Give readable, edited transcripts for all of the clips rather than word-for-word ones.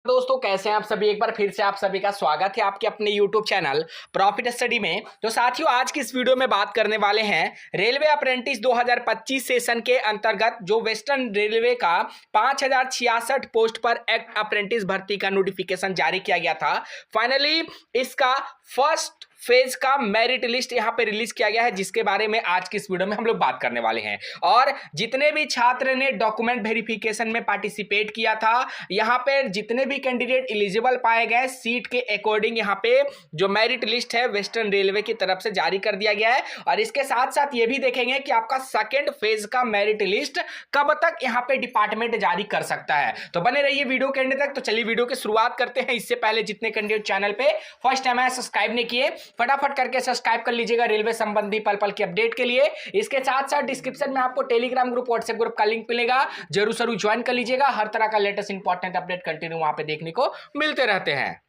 दोस्तों कैसे हैं आप सभी। एक बार फिर से आप सभी का स्वागत है आपके अपने YouTube चैनल प्रॉफिट स्टडी में। तो साथियों आज की इस वीडियो में बात करने वाले हैं रेलवे अप्रेंटिस 2025 सेशन के अंतर्गत जो वेस्टर्न रेलवे का 5066 पोस्ट पर एक्ट अप्रेंटिस भर्ती का नोटिफिकेशन जारी किया गया था। फाइनली इसका फर्स्ट फेज का मेरिट लिस्ट यहां पे रिलीज किया गया है, जिसके बारे में आज की इस वीडियो में हम लोग बात करने वाले हैं। और जितने भी छात्र ने डॉक्यूमेंट वेरिफिकेशन में पार्टिसिपेट किया था, यहां पे जितने भी कैंडिडेट एलिजिबल पाए गए सीट के अकॉर्डिंग यहां पे जो मेरिट लिस्ट है वेस्टर्न रेलवे की तरफ से जारी कर दिया गया है। और इसके साथ साथ ये भी देखेंगे कि आपका सेकेंड फेज का मेरिट लिस्ट कब तक यहां पे डिपार्टमेंट जारी कर सकता है। तो बने रहिए वीडियो के एंड तक। तो चलिए वीडियो की शुरुआत करते हैं। इससे पहले जितने कैंडिडेट चैनल पे फर्स्ट टाइम है सब्सक्राइब नहीं किए, फटाफट करके सब्सक्राइब कर लीजिएगा रेलवे संबंधी पल पल की अपडेट के लिए। इसके साथ साथ डिस्क्रिप्शन में आपको टेलीग्राम ग्रुप व्हाट्सएप ग्रुप का लिंक मिलेगा, जरूर ज्वाइन कर लीजिएगा। हर तरह का लेटेस्ट इंपॉर्टेंट अपडेट कंटिन्यू वहां पे देखने को मिलते रहते हैं।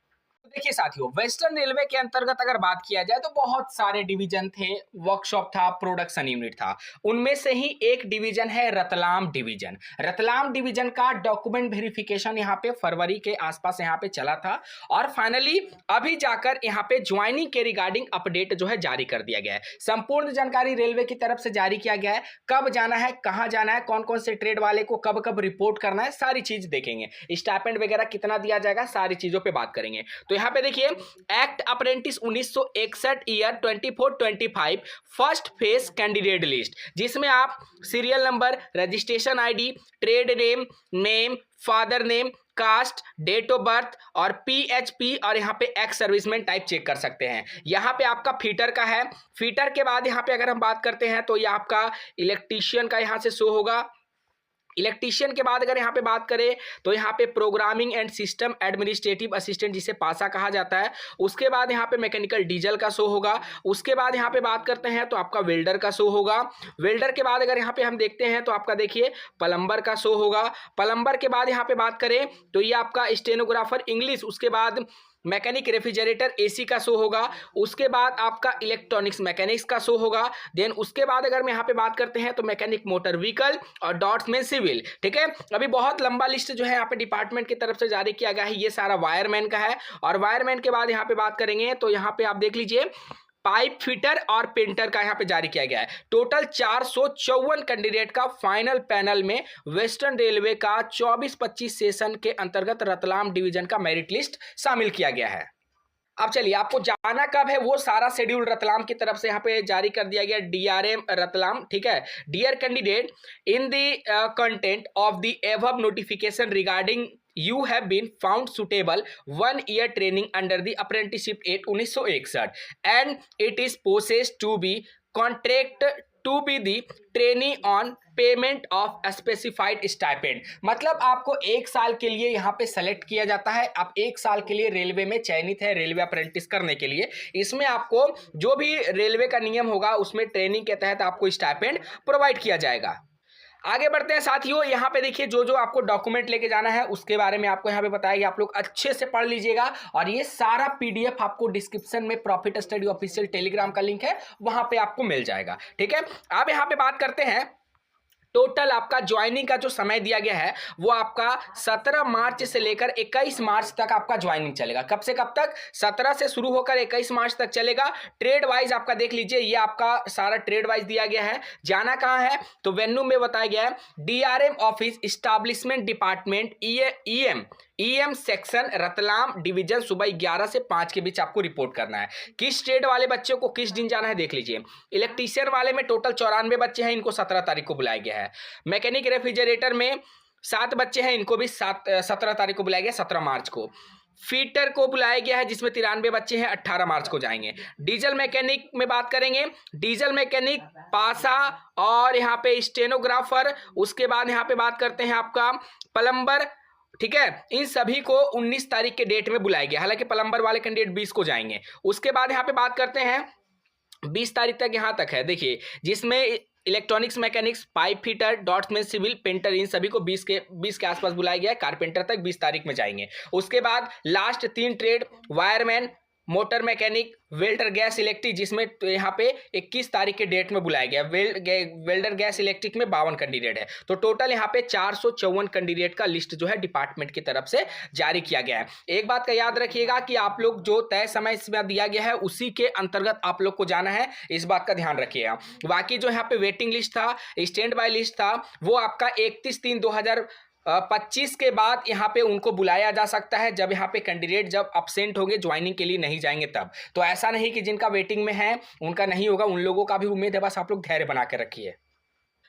देखिए साथियों, वेस्टर्न रेलवे के अंतर्गत अगर बात किया जाए तो बहुत सारे डिवीजन थे, वर्कशॉप था, प्रोडक्शन यूनिट था। उनमें से ही एक डिवीजन है रतलाम डिवीजन। रतलाम डिवीजन का डॉक्यूमेंट वेरिफिकेशन यहाँ पे फरवरी के आसपास यहाँ पे चला था और फाइनली अभी जाकर यहाँ पे ज्वाइनिंग के रिगार्डिंग अपडेट जो है जारी कर दिया गया है। संपूर्ण जानकारी रेलवे की तरफ से जारी किया गया है। कब जाना है, कहाँ जाना है, कौन कौन से ट्रेड वाले को कब कब रिपोर्ट करना है, सारी चीज देखेंगे। स्टाइपेंड वगैरह कितना दिया जाएगा, सारी चीजों पर बात करेंगे। तो यहाँ पे देखिए act apprentice 1961 year 24-25 first phase candidate list, जिसमें आप serial number, registration ID, trade name, name, father name, caste, date of birth और पीएचपी और यहाँ पे एक्स सर्विसमैन टाइप चेक कर सकते हैं। यहाँ पे आपका फीटर का है। फीटर के बाद यहाँ पे अगर हम बात करते हैं तो ये आपका इलेक्ट्रीशियन का यहाँ से शो होगा। इलेक्ट्रीशियन के बाद अगर यहाँ पे बात करें तो यहाँ पे programming and system administrative assistant, जिसे पासा कहा जाता है। उसके बाद यहाँ पे मैकेनिकल डीजल का शो होगा। उसके बाद यहाँ पे बात करते हैं तो आपका वेल्डर का शो होगा। वेल्डर के बाद अगर यहाँ पे हम देखते हैं तो आपका देखिए प्लम्बर का शो होगा। प्लम्बर के बाद यहाँ पे बात करें तो ये आपका स्टेनोग्राफर इंग्लिश, उसके बाद मैकेनिक रेफ्रिजरेटर एसी का शो होगा। उसके बाद आपका इलेक्ट्रॉनिक्स मैकेनिक्स का शो होगा। देन उसके बाद अगर मैं यहाँ पे बात करते हैं तो मैकेनिक मोटर व्हीकल और डॉट्समैन सिविल। ठीक है, अभी बहुत लंबा लिस्ट जो है यहाँ पे डिपार्टमेंट की तरफ से जारी किया गया है। ये सारा वायरमैन का है। और वायरमैन के बाद यहाँ पे बात करेंगे तो यहाँ पे आप देख लीजिए पाइप फिटर और पेंटर का यहाँ पे जारी किया गया है। टोटल 454 कैंडिडेट का फाइनल पैनल में वेस्टर्न रेलवे का 24-25 सेशन के अंतर्गत रतलाम डिवीजन का मेरिट लिस्ट शामिल किया गया है। अब चलिए, आपको जाना कब है वो सारा शेड्यूल रतलाम की तरफ से यहाँ पे जारी कर दिया गया, डीआरएम रतलाम। ठीक है, dear candidate, in the content of the above notification regarding you have been found suitable 1 year training under the apprenticeship act 1961 and it is possessed to be contract to be the trainee on payment of specified stipend. मतलब आपको एक साल के लिए यहाँ पे select किया जाता है। आप एक साल के लिए रेलवे में चयनित है रेलवे अप्रेंटिस करने के लिए। इसमें आपको जो भी रेलवे का नियम होगा उसमें ट्रेनिंग के तहत आपको स्टाइपेंड प्रोवाइड किया जाएगा। आगे बढ़ते हैं साथियों। यहाँ पे देखिए जो जो आपको डॉक्यूमेंट लेके जाना है उसके बारे में आपको यहाँ पे बताया गया। आप लोग अच्छे से पढ़ लीजिएगा और ये सारा पीडीएफ आपको डिस्क्रिप्शन में प्रॉफिट स्टडी ऑफिशियल टेलीग्राम का लिंक है, वहां पे आपको मिल जाएगा। ठीक है, अब यहाँ पे बात करते हैं टोटल आपका ज्वाइनिंग का जो समय दिया गया है वो आपका 17 मार्च से लेकर 21 मार्च तक आपका ज्वाइनिंग चलेगा। कब से कब तक? 17 से शुरू होकर 21 मार्च तक चलेगा। ट्रेड वाइज आपका देख लीजिए, ये आपका सारा ट्रेड वाइज दिया गया है। जाना कहाँ है तो वेन्यू में बताया गया है DRM office establishment department EM section Ratlam division, सुबह 11 से 5 के बीच आपको रिपोर्ट करना है। किस ट्रेड वाले बच्चों को किस दिन जाना है देख लीजिए। इलेक्ट्रीशियन वाले में टोटल 94 बच्चे हैं, इनको 17 तारीख को बुलाया गया है। मैकेनिक रेफ्रिजरेटर में 7 बच्चे हैं, इनको भी 17 तारीख को बुलाया गया, 17 मार्च को। फीटर को बुलाया गया है जिसमें 93 बच्चे हैं, 18 मार्च को जाएंगे। डीजल मैकेनिक में बात करेंगे, डीजल मैकेनिक पासा और यहाँ पे स्टेनोग्राफर, उसके बाद यहाँ पे बात करते हैं आपका प्लम्बर। ठीक है, इन सभी को 19 तारीख के डेट में बुलाया गया। हालांकि प्लम्बर वाले कैंडिडेट 20 को जाएंगे। उसके बाद यहाँ पे बात करते हैं 20 तारीख तक यहाँ तक है देखिए, जिसमें electronics mechanics, pipe fitter, draughtsman civil, painter, इन सभी को 20 के आसपास बुलाया गया है। कारपेंटर तक 20 तारीख में जाएंगे। उसके बाद last 3 trade wireman, motor mechanic, welder gas electric, जिसमें तो यहाँ पे 21 तारीख के डेट में बुलाया गया। वेल्डर गैस इलेक्ट्रिक में 52 कैंडिडेट है। तो टोटल यहाँ पे 454 कैंडिडेट का लिस्ट जो है डिपार्टमेंट की तरफ से जारी किया गया है। एक बात का याद रखिएगा कि आप लोग जो तय समय इसमें दिया गया है उसी के अंतर्गत आप लोग को जाना है, इस बात का ध्यान रखिएगा। बाकी जो यहाँ पे वेटिंग लिस्ट था, स्टैंड बाय लिस्ट था, वो आपका 31/3/2025 के बाद यहाँ पे उनको बुलाया जा सकता है, जब यहाँ पे कैंडिडेट जब अब्सेंट होंगे, ज्वाइनिंग के लिए नहीं जाएंगे तब। तो ऐसा नहीं कि जिनका वेटिंग में है उनका नहीं होगा, उन लोगों का भी उम्मीद है, बस आप लोग धैर्य बना के रखिए।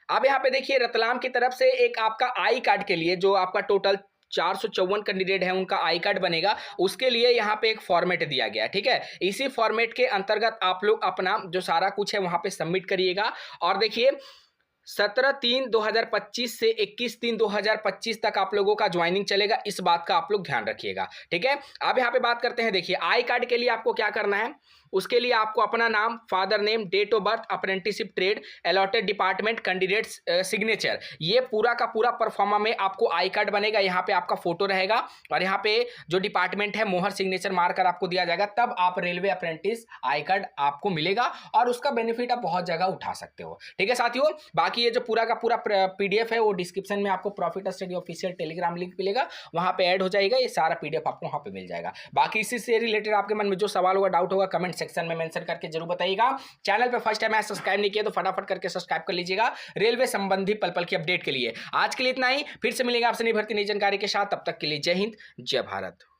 अब यहाँ पे देखिए रतलाम की तरफ से एक आपका आई कार्ड के लिए, जो आपका टोटल 454 कैंडिडेट है उनका आई कार्ड बनेगा, उसके लिए यहाँ पे एक फॉर्मेट दिया गया है। ठीक है, इसी फॉर्मेट के अंतर्गत आप लोग अपना जो सारा कुछ है वहां पे सबमिट करिएगा। और देखिए 17/3/2025 से 21/3/2025 तक आप लोगों का ज्वाइनिंग चलेगा, इस बात का आप लोग ध्यान रखिएगा। ठीक है, अब यहाँ पे बात करते हैं। देखिए आई कार्ड के लिए आपको क्या करना है, उसके लिए आपको अपना नाम, father name, date of birth, apprenticeship trade, allotted department, candidates signature, ये पूरा का पूरा परफॉर्मा में आपको आई कार्ड बनेगा। यहाँ पे आपका फोटो रहेगा और यहाँ पे जो डिपार्टमेंट है मोहर सिग्नेचर मारकर आपको दिया जाएगा, तब आप रेलवे अप्रेंटिस आई कार्ड आपको मिलेगा और उसका बेनिफिट आप बहुत जगह उठा सकते हो। ठीक है साथियों, बाकी ये जो पूरा का पूरा पीडीएफ है वो डिस्क्रिप्शन में आपको profit study official Telegram link मिलेगा, वहां पे ऐड हो जाएगा, ये सारा पीडीएफ आपको वहां पे मिल जाएगा। बाकी इसी से रिलेटेड आपके मन में जो सवाल होगा, डाउट होगा, कमेंट सेक्शन में मेंशन करके जरूर बताइएगा। चैनल पे फर्स्ट टाइम है सब्सक्राइब नहीं किया तो फटाफट करके सब्सक्राइब कर लीजिएगा रेलवे संबंधी पल पल की अपडेट के लिए। आज के लिए इतना ही, फिर से मिलेंगे आपसे नई भर्ती नई जानकारी के साथ, तब तक के लिए जय हिंद जय भारत।